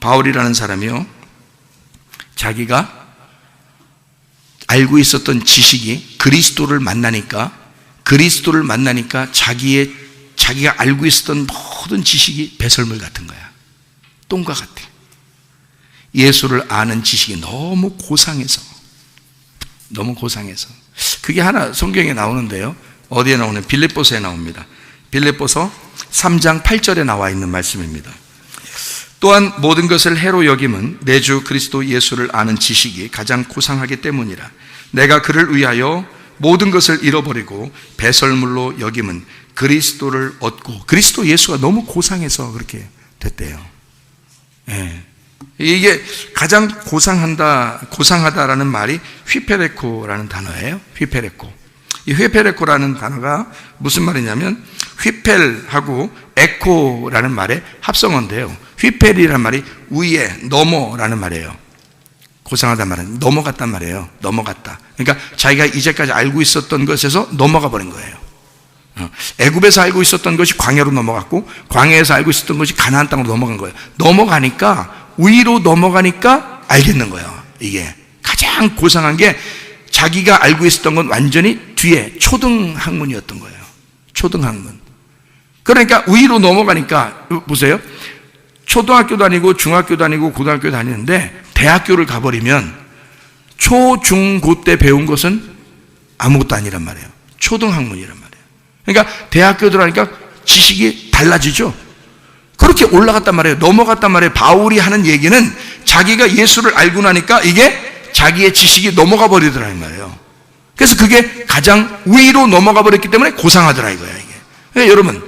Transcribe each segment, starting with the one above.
바울이라는 사람이요, 자기가 알고 있었던 지식이 그리스도를 만나니까 자기가 알고 있었던 모든 지식이 배설물 같은 거야. 똥과 같아. 예수를 아는 지식이 너무 고상해서 그게 하나 성경에 나오는데요, 어디에 나오는? 빌립보서에 나옵니다. 빌립보서 3장 8절에 나와 있는 말씀입니다. 또한 모든 것을 해로 여김은 내 주 그리스도 예수를 아는 지식이 가장 고상하기 때문이라. 내가 그를 위하여 모든 것을 잃어버리고 배설물로 여김은 그리스도를 얻고. 그리스도 예수가 너무 고상해서 그렇게 됐대요. 예. 이게 가장 고상하다라는 말이 휘페레코라는 단어예요. 휘페레코. 이 휘페레코라는 단어가 무슨 말이냐면, 휘펠하고 에코라는 말의 합성어인데요, 휘펠이라는 말이 위에, 넘어라는 말이에요. 고상하단 말은 넘어갔단 말이에요. 넘어갔다. 그러니까 자기가 이제까지 알고 있었던 것에서 넘어가 버린 거예요. 애굽에서 알고 있었던 것이 광야로 넘어갔고, 광야에서 알고 있었던 것이 가나안 땅으로 넘어간 거예요. 넘어가니까, 위로 넘어가니까 알겠는 거예요. 이게 가장 고상한 게, 자기가 알고 있었던 건 완전히 뒤에 초등학문이었던 거예요. 초등학문. 그러니까 위로 넘어가니까, 보세요, 초등학교도 아니고 중학교도 아니고 고등학교도 다니는데 대학교를 가버리면 초, 중, 고 때 배운 것은 아무것도 아니란 말이에요. 초등학문이란 말이에요. 그러니까 대학교 들어가니까 지식이 달라지죠. 그렇게 올라갔단 말이에요. 넘어갔단 말이에요. 바울이 하는 얘기는 자기가 예수를 알고 나니까 이게 자기의 지식이 넘어가 버리더라는 말이에요. 그래서 그게 가장 위로 넘어가 버렸기 때문에 고상하더라 이거야, 이게. 그러니까 여러분,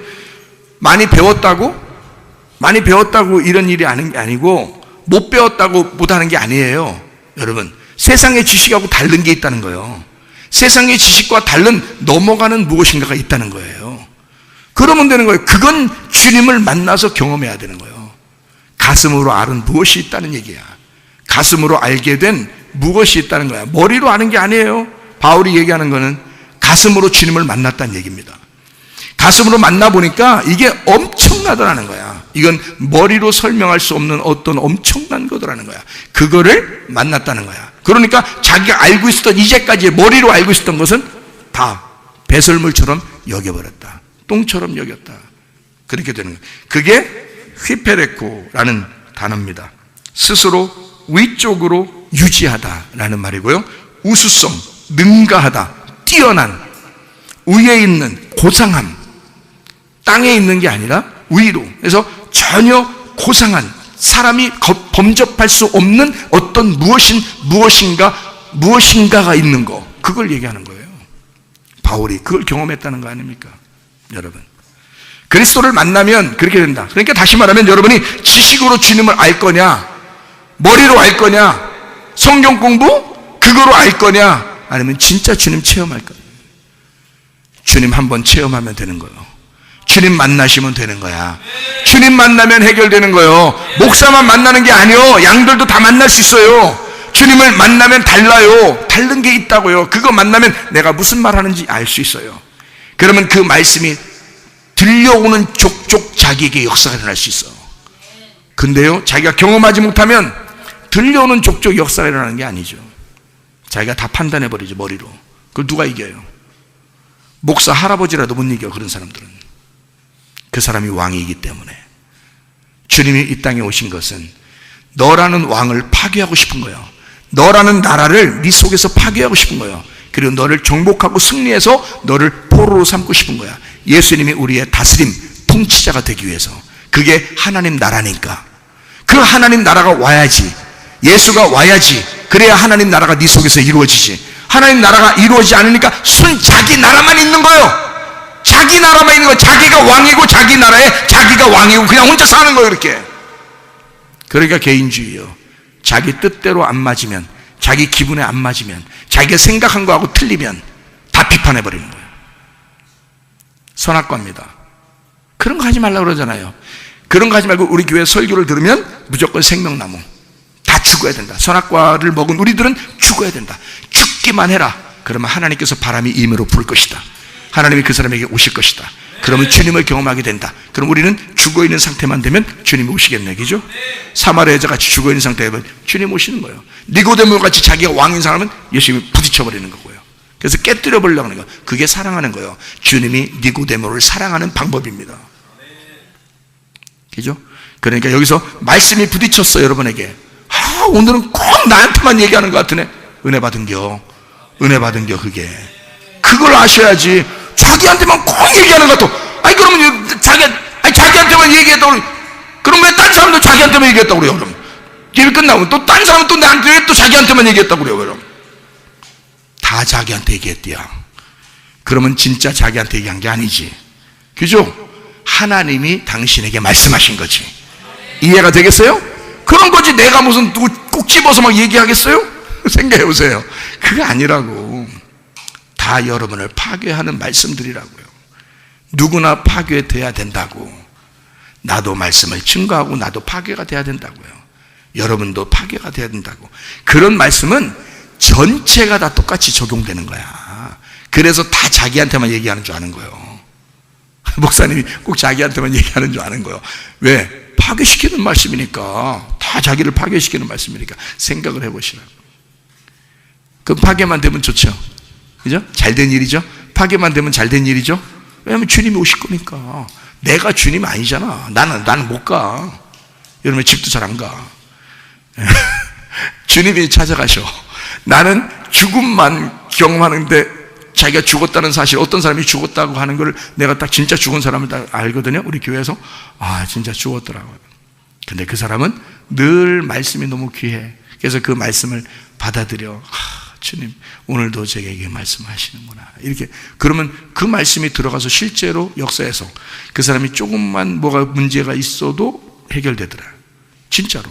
많이 배웠다고 이런 일이 하는 게 아니고, 못 배웠다고 못하는 게 아니에요. 여러분, 세상의 지식하고 다른 게 있다는 거예요. 세상의 지식과 다른 넘어가는 무엇인가가 있다는 거예요. 그러면 되는 거예요. 그건 주님을 만나서 경험해야 되는 거예요. 가슴으로 아는 무엇이 있다는 얘기야. 가슴으로 알게 된 무엇이 있다는 거야. 머리로 아는 게 아니에요. 바울이 얘기하는 거는 가슴으로 주님을 만났다는 얘기입니다. 가슴으로 만나보니까 이게 엄청나더라는 거야. 이건 머리로 설명할 수 없는 어떤 엄청난 거더라는 거야. 그거를 만났다는 거야. 그러니까 자기가 알고 있었던, 이제까지 머리로 알고 있었던 것은 다 배설물처럼 여겨버렸다. 똥처럼 여겼다. 그렇게 되는 거예요. 그게 휘페레코라는 단어입니다. 스스로 위쪽으로 유지하다라는 말이고요, 우수성, 능가하다, 뛰어난, 위에 있는 고상함, 땅에 있는 게 아니라 위로. 그래서 전혀 고상한, 사람이 범접할 수 없는 어떤 무엇인가가 있는 거, 그걸 얘기하는 거예요. 바울이 그걸 경험했다는 거 아닙니까? 여러분, 그리스도를 만나면 그렇게 된다. 그러니까 다시 말하면 여러분이 지식으로 주님을 알 거냐, 머리로 알 거냐, 성경 공부 그거로 알 거냐, 아니면 진짜 주님 체험할 거냐. 주님 한번 체험하면 되는 거예요. 주님 만나시면 되는 거야. 주님 만나면 해결되는 거예요. 목사만 만나는 게 아니요, 양들도 다 만날 수 있어요. 주님을 만나면 달라요. 다른 게 있다고요. 그거 만나면 내가 무슨 말 하는지 알 수 있어요. 그러면 그 말씀이 들려오는 족족 자기에게 역사가 일어날 수 있어. 근데요, 자기가 경험하지 못하면 들려오는 족족 역사가 일어나는 게 아니죠. 자기가 다 판단해버리죠, 머리로. 그걸 누가 이겨요? 목사 할아버지라도 못 이겨. 그런 사람들은. 그 사람이 왕이기 때문에. 주님이 이 땅에 오신 것은 너라는 왕을 파괴하고 싶은 거예요. 너라는 나라를 네 속에서 파괴하고 싶은 거예요. 그리고 너를 정복하고 승리해서 너를 포로로 삼고 싶은 거야. 예수님이 우리의 다스림, 통치자가 되기 위해서. 그게 하나님 나라니까. 그 하나님 나라가 와야지, 예수가 와야지, 그래야 하나님 나라가 네 속에서 이루어지지. 하나님 나라가 이루어지지 않으니까 자기 나라만 있는 거예요. 자기 나라만 있는 거예요. 자기가 왕이고 자기 나라에 자기가 왕이고 그냥 혼자 사는 거예요. 이렇게. 그러니까 개인주의요. 자기 뜻대로 안 맞으면, 자기 기분에 안 맞으면, 자기가 생각한 거하고 틀리면 다 비판해버리는 거예요. 선악과입니다. 그런 거 하지 말라고 그러잖아요. 그런 거 하지 말고 우리 교회 설교를 들으면 무조건 생명나무, 다 죽어야 된다. 선악과를 먹은 우리들은 죽어야 된다. 죽기만 해라. 그러면 하나님께서 바람이 임으로 불 것이다. 하나님이 그 사람에게 오실 것이다. 그러면 주님을 경험하게 된다. 그럼 우리는 죽어있는 상태만 되면 주님이 오시겠네, 그죠? 사마리아 여자같이 죽어있는 상태면 주님 오시는 거예요. 니고데모같이 자기가 왕인 사람은 예수님이 부딪혀버리는 거고요. 그래서 깨뜨려 버리려고 하는 거예요. 그게 사랑하는 거예요. 주님이 니고데모를 사랑하는 방법입니다. 그죠? 그러니까 여기서 말씀이 부딪혔어요, 여러분에게. 오늘은 꼭 나한테만 얘기하는 것 같으네. 은혜 받은겨. 은혜 받은겨, 그게. 그걸 아셔야지. 자기한테만 꼭 얘기하는 것 같아. 아니, 그러면 자기한테만 얘기했다고. 그럼 왜 딴 사람도 자기한테만 얘기했다고 그래요, 그럼? 예배 끝나면 또 딴 사람은 또 나한테 왜 또 자기한테만 얘기했다고 그래요, 그럼? 다 자기한테 얘기했대요. 그러면 진짜 자기한테 얘기한 게 아니지. 그죠? 하나님이 당신에게 말씀하신 거지. 이해가 되겠어요? 그런 거지. 내가 무슨 누구 꼭 집어서 막 얘기하겠어요? 생각해 보세요. 그게 아니라고. 다 여러분을 파괴하는 말씀들이라고요. 누구나 파괴돼야 된다고. 나도 말씀을 증거하고 나도 파괴가 돼야 된다고요. 여러분도 파괴가 돼야 된다고. 그런 말씀은 전체가 다 똑같이 적용되는 거야. 그래서 다 자기한테만 얘기하는 줄 아는 거예요. 목사님이 꼭 자기한테만 얘기하는 줄 아는 거예요. 왜? 파괴시키는 말씀이니까. 다 자기를 파괴시키는 말씀이니까. 생각을 해보시라고. 그럼 파괴만 되면 좋죠. 그죠? 잘된 일이죠? 파괴만 되면 잘된 일이죠? 왜냐하면 주님이 오실 거니까. 내가 주님이 아니잖아. 나는 못 가. 여러분 집도 잘 안 가. 주님이 찾아가셔. 나는 죽음만 경험하는데 자기가 죽었다는 사실, 어떤 사람이 죽었다고 하는 걸 내가 딱 진짜 죽은 사람을 딱 알거든요. 우리 교회에서. 진짜 죽었더라고요. 근데 그 사람은 늘 말씀이 너무 귀해. 그래서 그 말씀을 받아들여. 주님, 오늘도 제게 말씀하시는구나. 이렇게. 그러면 그 말씀이 들어가서 실제로 역사에서 그 사람이 조금만 뭐가 문제가 있어도 해결되더라. 진짜로.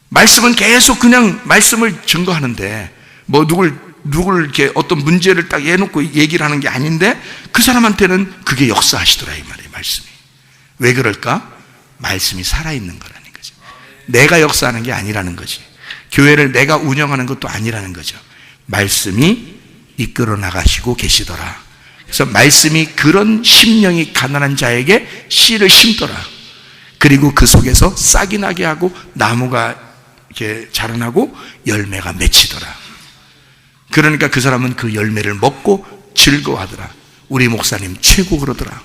말씀은 계속 그냥 말씀을 증거하는데, 뭐 누굴 이렇게 어떤 문제를 딱 해놓고 얘기를 하는 게 아닌데, 그 사람한테는 그게 역사하시더라, 이 말이에요, 말씀이. 왜 그럴까? 말씀이 살아있는 거라는 거죠. 내가 역사하는 게 아니라는 거지. 교회를 내가 운영하는 것도 아니라는 거죠. 말씀이 이끌어 나가시고 계시더라. 그래서 말씀이 그런 심령이 가난한 자에게 씨를 심더라. 그리고 그 속에서 싹이 나게 하고 나무가 이렇게 자라나고 열매가 맺히더라. 그러니까 그 사람은 그 열매를 먹고 즐거워하더라. 우리 목사님 최고 그러더라.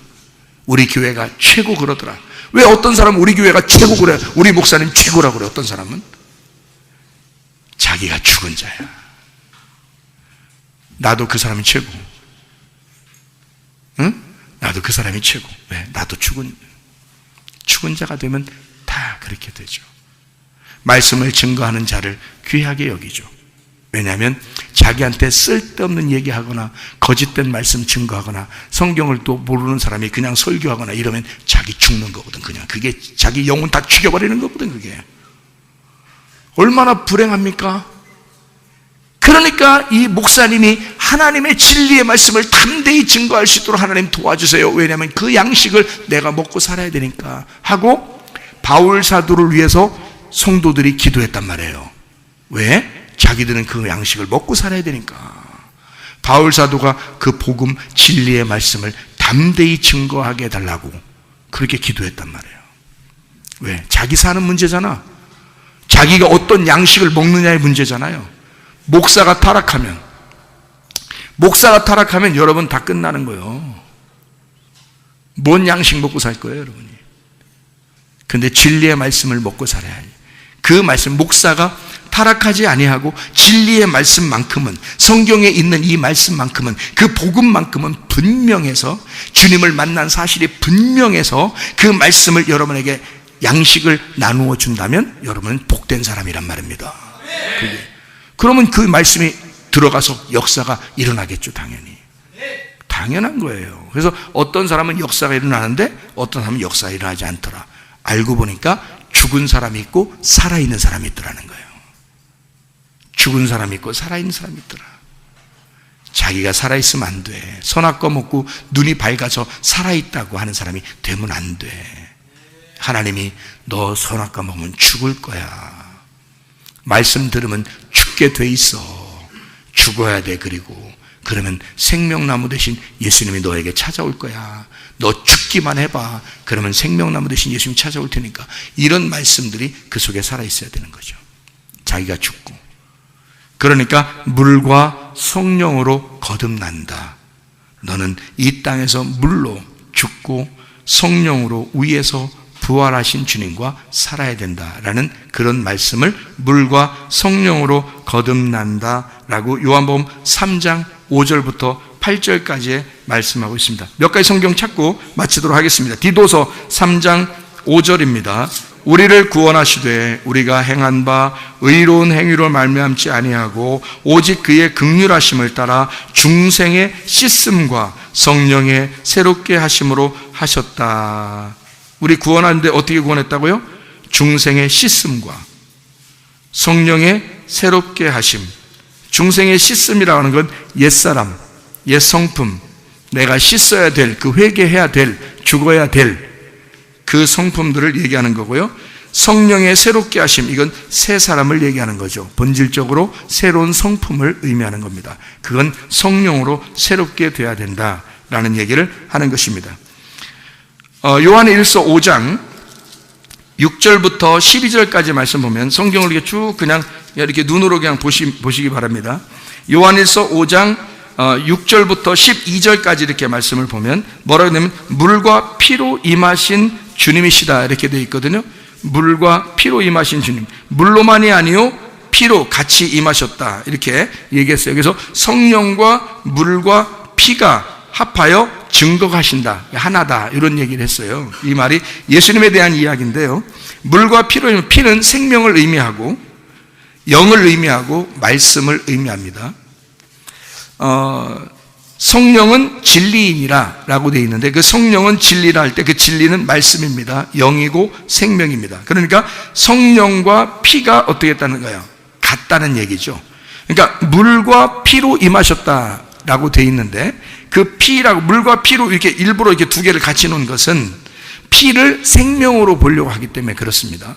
우리 교회가 최고 그러더라. 왜 어떤 사람은 우리 교회가 최고 그래? 우리 목사님 최고라고 그래. 어떤 사람은? 자기가 죽은 자야. 나도 그 사람이 최고. 응? 나도 그 사람이 최고. 왜? 나도 죽은 자가 되면 다 그렇게 되죠. 말씀을 증거하는 자를 귀하게 여기죠. 왜냐하면 자기한테 쓸데없는 얘기하거나 거짓된 말씀 증거하거나 성경을 또 모르는 사람이 그냥 설교하거나 이러면 자기 죽는 거거든. 그냥 그게 자기 영혼 다 죽여버리는 거거든. 그게 얼마나 불행합니까? 그러니까 이 목사님이 하나님의 진리의 말씀을 담대히 증거할 수 있도록 하나님 도와주세요. 왜냐하면 그 양식을 내가 먹고 살아야 되니까 하고 바울 사도를 위해서 성도들이 기도했단 말이에요. 왜? 자기들은 그 양식을 먹고 살아야 되니까. 바울 사도가 그 복음 진리의 말씀을 담대히 증거하게 해달라고 그렇게 기도했단 말이에요. 왜? 자기 사는 문제잖아. 자기가 어떤 양식을 먹느냐의 문제잖아요. 목사가 타락하면 여러분 다 끝나는 거예요. 뭔 양식 먹고 살 거예요, 여러분이? 근데 진리의 말씀을 먹고 살아야 해요. 그 말씀, 목사가 타락하지 아니하고 진리의 말씀만큼은, 성경에 있는 이 말씀만큼은, 그 복음만큼은 분명해서, 주님을 만난 사실이 분명해서 그 말씀을 여러분에게 양식을 나누어 준다면 여러분은 복된 사람이란 말입니다. 그러면 그 말씀이 들어가서 역사가 일어나겠죠. 당연한 거예요. 그래서 어떤 사람은 역사가 일어나는데 어떤 사람은 역사가 일어나지 않더라. 알고 보니까 죽은 사람이 있고 살아있는 사람이 있더라는 거예요. 죽은 사람이 있고 살아있는 사람이 있더라. 자기가 살아있으면 안 돼. 선악과 먹고 눈이 밝아서 살아있다고 하는 사람이 되면 안 돼. 하나님이 너 선악과 먹으면 죽을 거야. 말씀 들으면 죽게 돼 있어. 죽어야 돼. 그리고 그러면 생명나무 대신 예수님이 너에게 찾아올 거야. 너 죽기만 해봐. 그러면 생명나무 대신 예수님이 찾아올 테니까. 이런 말씀들이 그 속에 살아있어야 되는 거죠. 자기가 죽고. 그러니까 물과 성령으로 거듭난다. 너는 이 땅에서 물로 죽고 성령으로 위에서 부활하신 주님과 살아야 된다라는 그런 말씀을 물과 성령으로 거듭난다라고 요한복음 3장 5절부터 8절까지 말씀하고 있습니다. 몇 가지 성경 찾고 마치도록 하겠습니다. 디도서 3장 5절입니다. 우리를 구원하시되 우리가 행한 바 의로운 행위로 말미암지 아니하고 오직 그의 긍휼하심을 따라 중생의 씻음과 성령의 새롭게 하심으로 하셨다. 우리 구원하는데 어떻게 구원했다고요? 중생의 씻음과 성령의 새롭게 하심. 중생의 씻음이라고 하는 건 옛사람, 옛성품, 내가 씻어야 될, 그 회개해야 될, 죽어야 될 그 성품들을 얘기하는 거고요. 성령의 새롭게 하심, 이건 새 사람을 얘기하는 거죠. 본질적으로 새로운 성품을 의미하는 겁니다. 그건 성령으로 새롭게 돼야 된다라는 얘기를 하는 것입니다. 요한일서 5장 6절부터 12절까지 말씀 보면 성경을 이렇게 쭉 그냥 이렇게 눈으로 그냥 보시기 바랍니다. 요한일서 5장 6절부터 12절까지 이렇게 말씀을 보면 뭐라고 하냐면 물과 피로 임하신 주님이시다 이렇게 되어 있거든요. 물과 피로 임하신 주님, 물로만이 아니요 피로 같이 임하셨다 이렇게 얘기했어요. 그래서 성령과 물과 피가 합하여 증거하신다, 하나다 이런 얘기를 했어요. 이 말이 예수님에 대한 이야기인데요. 물과 피로, 피는 생명을 의미하고 영을 의미하고 말씀을 의미합니다. 성령은 진리이니라 라고 되어 있는데 그 성령은 진리라 할 때 그 진리는 말씀입니다. 영이고 생명입니다. 그러니까 성령과 피가 어떻게 했다는 거예요? 같다는 얘기죠. 그러니까 물과 피로 임하셨다 라고 되어 있는데 그 피라고, 물과 피로 이렇게 일부러 이렇게 두 개를 같이 놓은 것은 피를 생명으로 보려고 하기 때문에 그렇습니다.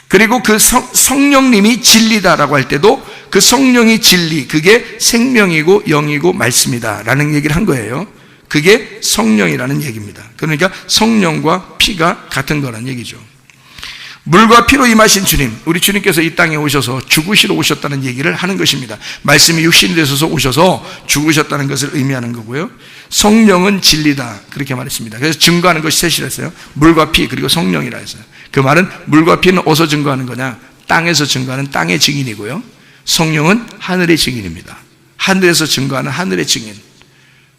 그리고 그 성령님이 진리다라고 할 때도 그 성령이 진리, 그게 생명이고 영이고 말씀이다 라는 얘기를 한 거예요. 그게 성령이라는 얘기입니다. 그러니까 성령과 피가 같은 거라는 얘기죠. 물과 피로 임하신 주님, 우리 주님께서 이 땅에 오셔서 죽으시러 오셨다는 얘기를 하는 것입니다. 말씀이 육신이 되셔서 오셔서 죽으셨다는 것을 의미하는 거고요. 성령은 진리다 그렇게 말했습니다. 그래서 증거하는 것이 셋이라 했어요. 물과 피 그리고 성령이라 했어요. 그 말은 물과 피는 어디서 증거하는 거냐? 땅에서 증거하는 땅의 증인이고요. 성령은 하늘의 증인입니다. 하늘에서 증거하는 하늘의 증인.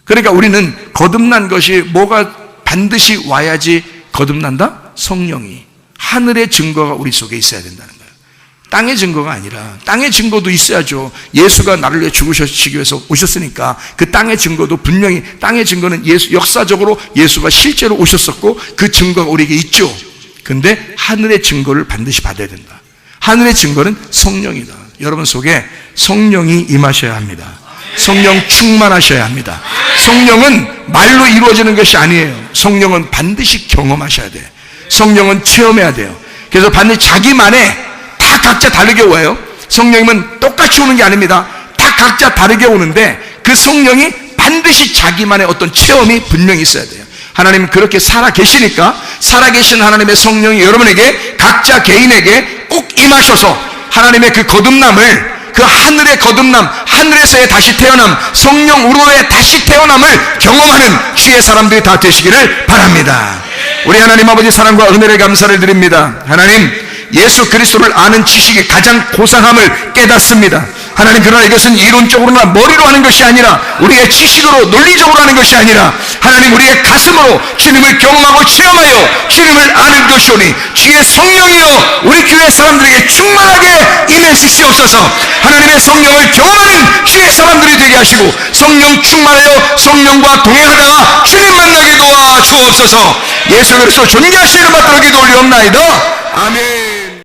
그러니까 우리는 거듭난 것이 뭐가 반드시 와야지 거듭난다? 성령이. 하늘의 증거가 우리 속에 있어야 된다는 거예요. 땅의 증거가 아니라, 땅의 증거도 있어야죠. 예수가 나를 위해 죽으시기 위해서 오셨으니까 그 땅의 증거도 분명히, 땅의 증거는 역사적으로 예수가 실제로 오셨었고 그 증거가 우리에게 있죠. 근데 하늘의 증거를 반드시 받아야 된다. 하늘의 증거는 성령이다. 여러분 속에 성령이 임하셔야 합니다. 성령 충만하셔야 합니다. 성령은 말로 이루어지는 것이 아니에요. 성령은 반드시 경험하셔야 돼요. 성령은 체험해야 돼요. 그래서 반드시 자기만의, 다 각자 다르게 와요. 성령님은 똑같이 오는 게 아닙니다. 다 각자 다르게 오는데 그 성령이 반드시 자기만의 어떤 체험이 분명히 있어야 돼요. 하나님은 그렇게 살아계시니까 살아계신 하나님의 성령이 여러분에게 각자 개인에게 꼭 임하셔서 하나님의 그 거듭남을, 그 하늘의 거듭남, 하늘에서의 다시 태어남, 성령으로의 다시 태어남을 경험하는 주의 사람들이 다 되시기를 바랍니다. 우리 하나님 아버지 사랑과 은혜를 감사를 드립니다. 하나님, 예수 그리스도를 아는 지식이 가장 고상함을 깨닫습니다. 하나님, 그러나 이것은 이론적으로나 머리로 하는 것이 아니라 우리의 지식으로 논리적으로 하는 것이 아니라 하나님, 우리의 가슴으로 주님을 경험하고 체험하여 주님을 아는 것이오니 주의 성령이여 우리 교회 사람들에게 충만하게 임해 주시옵소서. 하나님의 성령을 경험하는 주의 사람들이 되게 하시고 성령 충만하여 성령과 동행하다가 주님 만나게 도와 주옵소서. 예수 그리스도 존귀하신 이름 받들어 기도 올리옵나이다. 아멘.